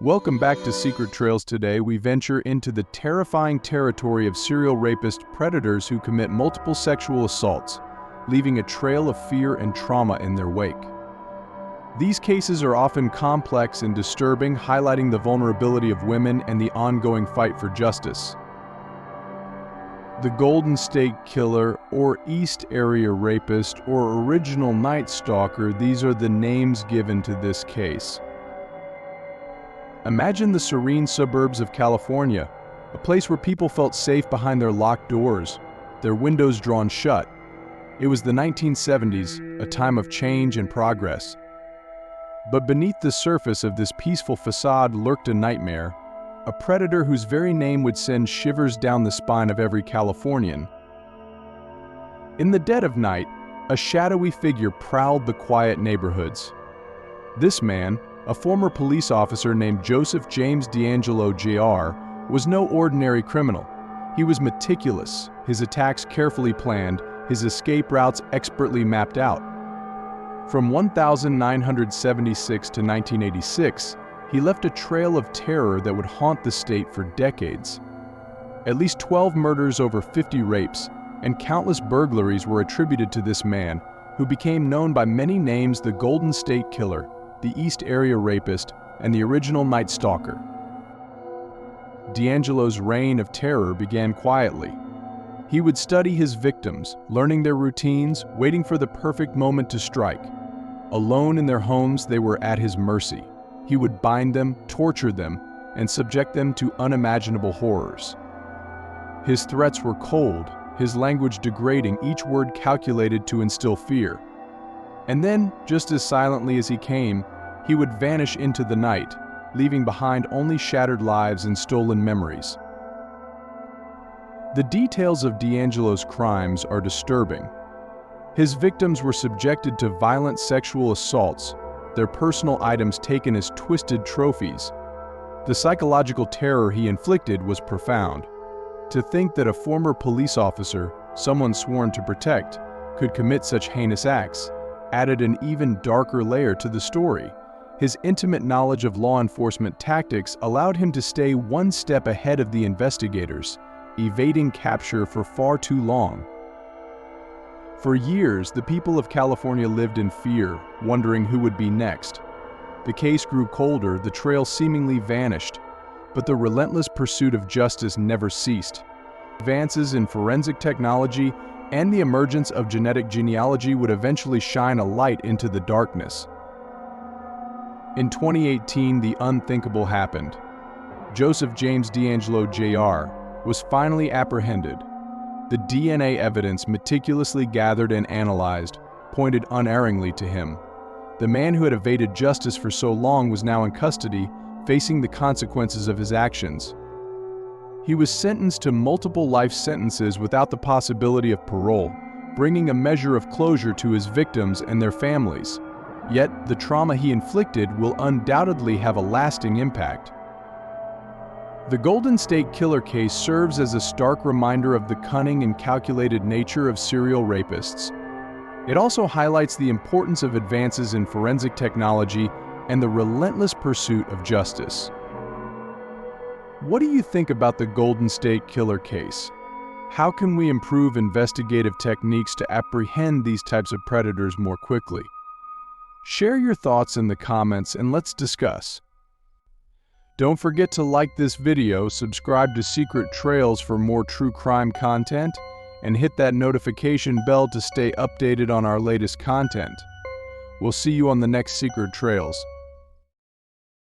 Welcome back to Secret Trails. Today we venture into the terrifying territory of serial rapist predators who commit multiple sexual assaults, leaving a trail of fear and trauma in their wake. These cases are often complex and disturbing, highlighting the vulnerability of women and the ongoing fight for justice. The Golden State Killer, or East Area Rapist, or original Night Stalker, these are the names given to this case. Imagine the serene suburbs of California, a place where people felt safe behind their locked doors, their windows drawn shut. It was the 1970s, a time of change and progress. But beneath the surface of this peaceful facade lurked a nightmare, a predator whose very name would send shivers down the spine of every Californian. In the dead of night, a shadowy figure prowled the quiet neighborhoods. This man, a former police officer named James DeAngelo, Jr., was no ordinary criminal. He was meticulous, his attacks carefully planned, his escape routes expertly mapped out. From 1976 to 1986, he left a trail of terror that would haunt the state for decades. At least 12 murders, over 50 rapes, and countless burglaries were attributed to this man, who became known by many names: the Golden State Killer, the East Area Rapist, and the original Night Stalker. DeAngelo's reign of terror began quietly. He would study his victims, learning their routines, waiting for the perfect moment to strike. Alone in their homes, they were at his mercy. He would bind them, torture them, and subject them to unimaginable horrors. His threats were cold, his language degrading, each word calculated to instill fear. And then, just as silently as he came, he would vanish into the night, leaving behind only shattered lives and stolen memories. The details of DeAngelo's crimes are disturbing. His victims were subjected to violent sexual assaults, their personal items taken as twisted trophies. The psychological terror he inflicted was profound. To think that a former police officer, someone sworn to protect, could commit such heinous acts added an even darker layer to the story. His intimate knowledge of law enforcement tactics allowed him to stay one step ahead of the investigators, evading capture for far too long. For years, the people of California lived in fear, wondering who would be next. The case grew colder, the trail seemingly vanished, but the relentless pursuit of justice never ceased. Advances in forensic technology and the emergence of genetic genealogy would eventually shine a light into the darkness. In 2018, the unthinkable happened. James DeAngelo, Jr. was finally apprehended. The DNA evidence, meticulously gathered and analyzed, pointed unerringly to him. The man who had evaded justice for so long was now in custody, facing the consequences of his actions. He was sentenced to multiple life sentences without the possibility of parole, bringing a measure of closure to his victims and their families. Yet, the trauma he inflicted will undoubtedly have a lasting impact. The Golden State Killer case serves as a stark reminder of the cunning and calculated nature of serial rapists. It also highlights the importance of advances in forensic technology and the relentless pursuit of justice. What do you think about the Golden State Killer case? How can we improve investigative techniques to apprehend these types of predators more quickly? Share your thoughts in the comments and let's discuss. Don't forget to like this video, subscribe to Secret Trails for more true crime content, and hit that notification bell to stay updated on our latest content. We'll see you on the next Secret Trails.